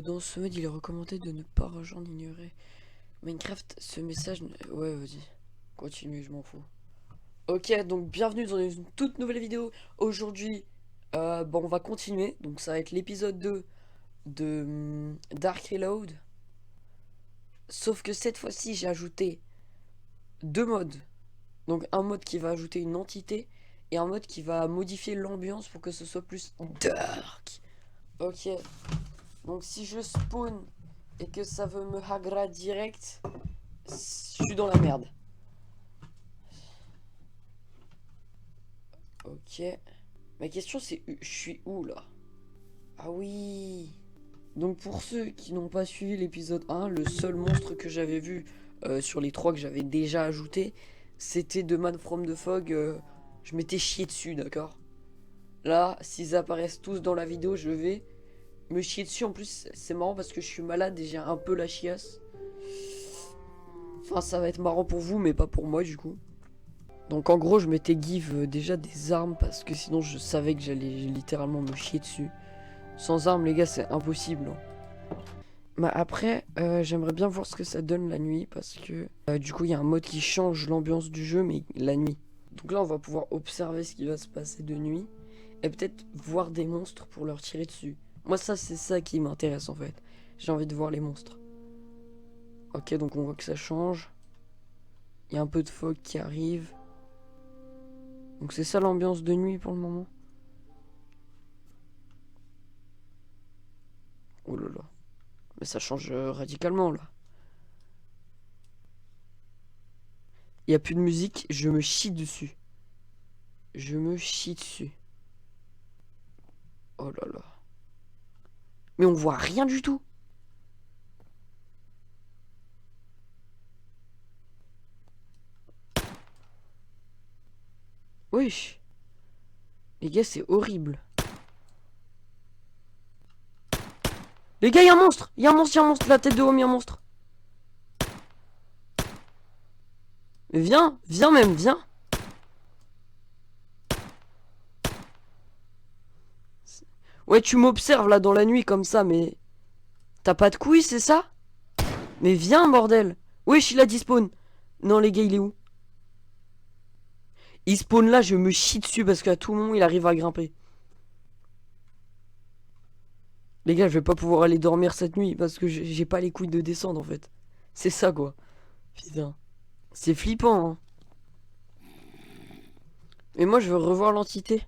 Dans ce mode, il est recommandé de ne pas rejoindre ignorer. Minecraft, ce message... Ouais, vas-y. Continue, je m'en fous. Ok, donc bienvenue dans une toute nouvelle vidéo. Aujourd'hui, bon, on va continuer. Donc ça va être l'épisode 2 de Dark Reload. Sauf que cette fois-ci, j'ai ajouté deux modes. Donc un mode qui va ajouter une entité et un mode qui va modifier l'ambiance pour que ce soit plus dark. Ok, donc si je spawn et que ça veut me hagra direct, je suis dans la merde. Ok. Ma question c'est, je suis où là? Ah oui. Donc pour ceux qui n'ont pas suivi l'épisode 1, le seul monstre que j'avais vu sur les trois que j'avais déjà ajouté, c'était de Man from the Fog. Je m'étais chié dessus, d'accord? Là, s'ils apparaissent tous dans la vidéo, je vais me chier dessus. En plus, c'est marrant parce que je suis malade et j'ai un peu la chiasse. Enfin, ça va être marrant pour vous, mais pas pour moi du coup. Donc en gros, je m'étais give déjà des armes parce que sinon je savais que j'allais littéralement me chier dessus. Sans armes, les gars, c'est impossible, hein. Bah après, j'aimerais bien voir ce que ça donne la nuit parce que du coup, il y a un mode qui change l'ambiance du jeu, mais la nuit. Donc là, on va pouvoir observer ce qui va se passer de nuit et peut-être voir des monstres pour leur tirer dessus. Moi, ça, c'est ça qui m'intéresse en fait. J'ai envie de voir les monstres. Ok, donc on voit que ça change. Il y a un peu de fog qui arrive. Donc c'est ça l'ambiance de nuit pour le moment. Oh là là. Mais ça change radicalement là. Il n'y a plus de musique, je me chie dessus. Je me chie dessus. Oh là là. Mais on voit rien du tout. Wesh. Les gars, c'est horrible. Les gars, il y a un monstre. Il y a un monstre, il y a un monstre. La tête de homme, il y a un monstre. Mais viens, viens même, viens. Ouais, tu m'observes là dans la nuit comme ça, mais... T'as pas de couilles, c'est ça? Mais viens, bordel. Wesh, il a dit spawn. Non, les gars, il est où? Il spawn là, je me chie dessus parce qu'à tout moment, il arrive à grimper. Les gars, je vais pas pouvoir aller dormir cette nuit parce que j'ai pas les couilles de descendre en fait. C'est ça quoi. Putain. C'est flippant, hein. Mais moi, je veux revoir l'entité.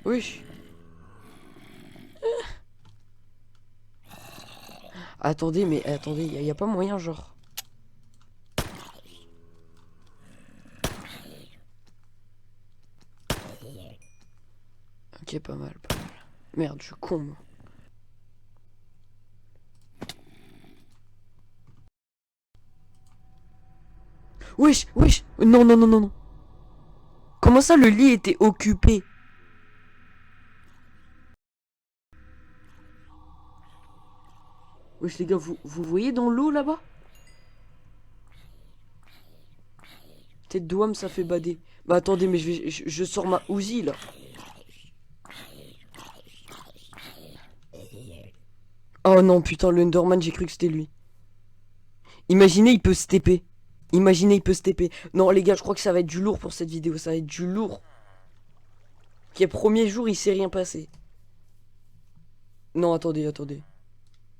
Oui. Attendez, mais attendez, y a pas moyen genre. Ok, pas mal, pas mal. Merde, je suis con, moi. Wesh, wesh. Non, non, non, non, non. Comment ça, le lit était occupé? Wesh, les gars, vous voyez dans l'eau là-bas? Tête d'ouam, ça fait bader. Bah attendez, mais je sors ma Uzi là. Oh non, putain, le Enderman, j'ai cru que c'était lui. Imaginez, il peut se TP. Imaginez, il peut se TP. Non, les gars, je crois que ça va être du lourd pour cette vidéo. Ça va être du lourd. Ok, premier jour, il s'est rien passé. Non, attendez, attendez.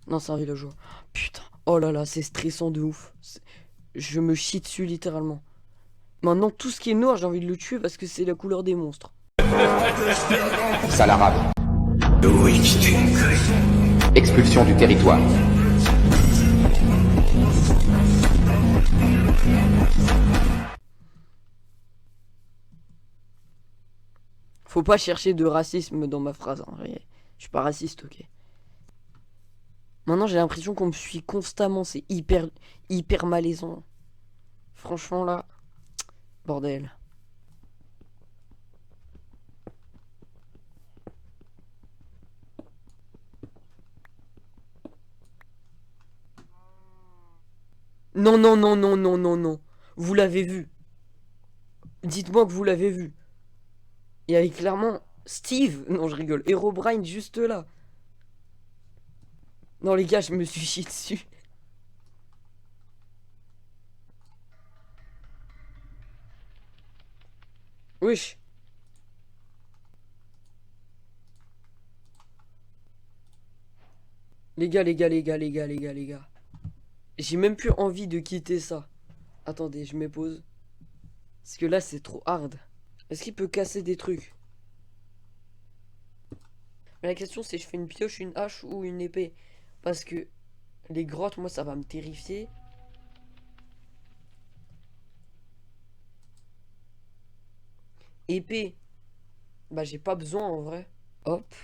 Non, c'est un villageois. Putain. Oh là là, c'est stressant de ouf. Je me chie dessus, littéralement. Maintenant, tout ce qui est noir, j'ai envie de le tuer parce que c'est la couleur des monstres. Sale arabe. Expulsion du territoire. Faut pas chercher de racisme dans ma phrase, hein. Je suis pas raciste, ok. Maintenant, j'ai l'impression qu'on me suit constamment. C'est hyper malaisant. Franchement, là, bordel. Non, non, non, non, non, non, non. Vous l'avez vu. Dites-moi que vous l'avez vu. Il y avait clairement Steve. Non, je rigole. Herobrine juste là. Non, les gars, je me suis chié dessus. Wesh. Les gars, les gars, les gars, les gars, les gars, les gars. J'ai même plus envie de quitter ça. Attendez, je me pose. Parce que là, c'est trop hard. Est-ce qu'il peut casser des trucs? Mais la question, c'est je fais une pioche, une hache ou une épée. Parce que les grottes, moi, ça va me terrifier. Épée. Bah, j'ai pas besoin en vrai. Hop.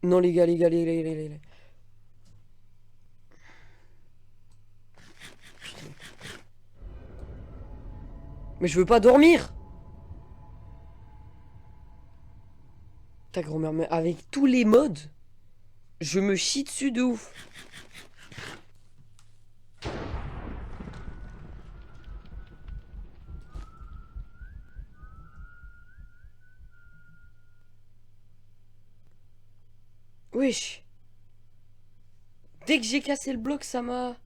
Non, les gars, les gars, les. Mais je veux pas dormir. Ta grand-mère, mais avec tous les modes, je me chie dessus de ouf. Wesh. Dès que j'ai cassé le bloc, ça m'a...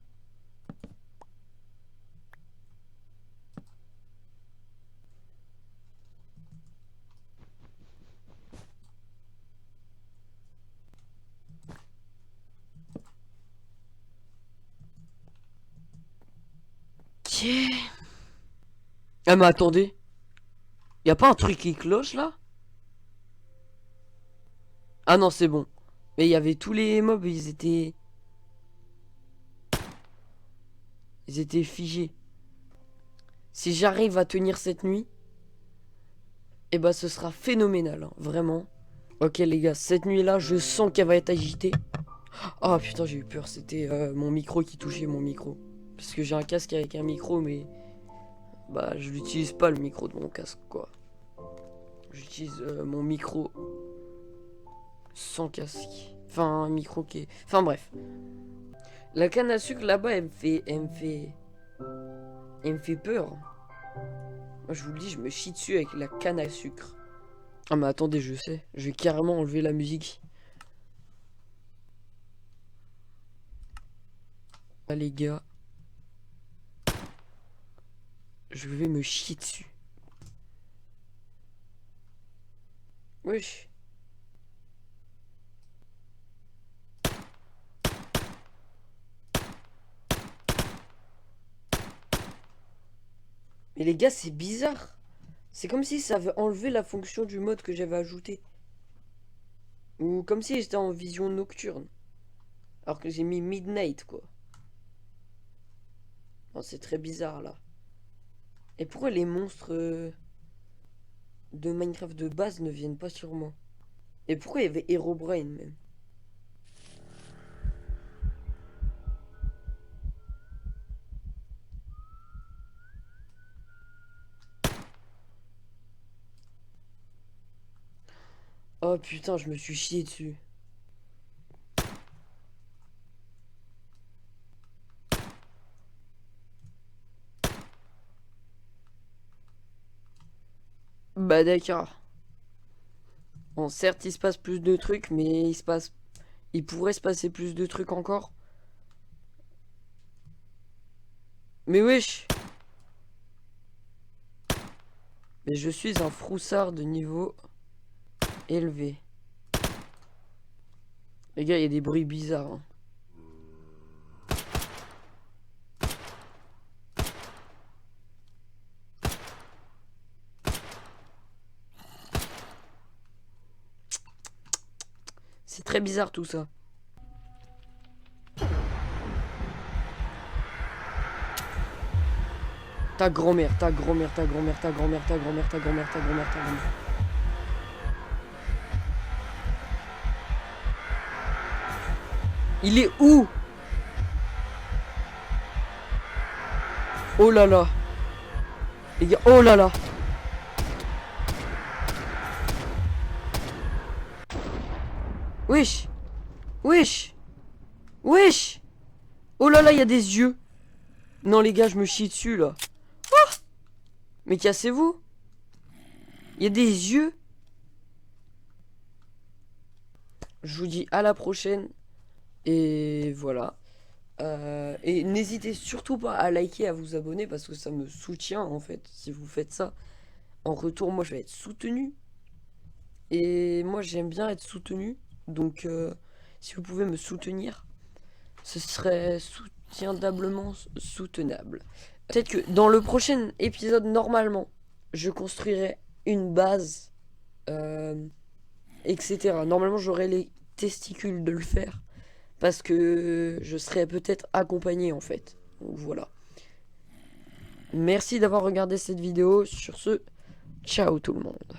Ah mais attendez. Y a pas un truc qui cloche là? Ah non, c'est bon. Mais il y avait tous les mobs, ils étaient... Ils étaient figés. Si j'arrive à tenir cette nuit, eh bah ce sera phénoménal, hein, vraiment. Ok les gars, cette nuit-là, je sens qu'elle va être agitée. Ah putain, j'ai eu peur, c'était mon micro qui touchait mon micro. Parce que j'ai un casque avec un micro, mais... Bah, je l'utilise pas le micro de mon casque, quoi. J'utilise mon micro sans casque. Enfin, un micro qui est... Enfin bref. La canne à sucre là-bas, elle me fait peur. Moi, je vous le dis, je me chie dessus avec la canne à sucre. Ah mais attendez, je sais. Je vais carrément enlever la musique. Ah les gars. Je vais me chier dessus. Wesh. Mais les gars, c'est bizarre. C'est comme si ça avait enlevé la fonction du mode que j'avais ajouté. Ou comme si j'étais en vision nocturne. Alors que j'ai mis midnight, quoi. Non, c'est très bizarre, là. Et pourquoi les monstres de Minecraft de base ne viennent pas sur moi? Et pourquoi il y avait Herobrine, même? Oh putain, je me suis chié dessus. Bah d'accord. Bon, certes, il se passe plus de trucs, mais il pourrait se passer plus de trucs encore. Mais wesh! Mais je suis un froussard de niveau élevé. Les gars, il y a des bruits bizarres, hein. C'est très bizarre tout ça. Ta grand-mère, ta grand-mère, ta grand-mère, ta grand-mère, ta grand-mère, ta grand-mère, ta grand-mère, ta grand-mère. Il est où? Oh là là. Les gars, oh là là. Wesh. Wesh. Wesh. Wesh. Oh là là, il y a des yeux. Non les gars, je me chie dessus là. Oh, mais cassez-vous. Il y a des yeux. Je vous dis à la prochaine. Et voilà. Et n'hésitez surtout pas à liker, à vous abonner, parce que ça me soutient en fait. Si vous faites ça, en retour, moi je vais être soutenu. Et moi j'aime bien être soutenu. Donc si vous pouvez me soutenir, ce serait soutiendablement soutenable. Peut-être que dans le prochain épisode, normalement, je construirai une base, etc. Normalement j'aurai les testicules de le faire. Parce que je serai peut-être accompagné en fait. Donc voilà. Merci d'avoir regardé cette vidéo. Sur ce, ciao tout le monde.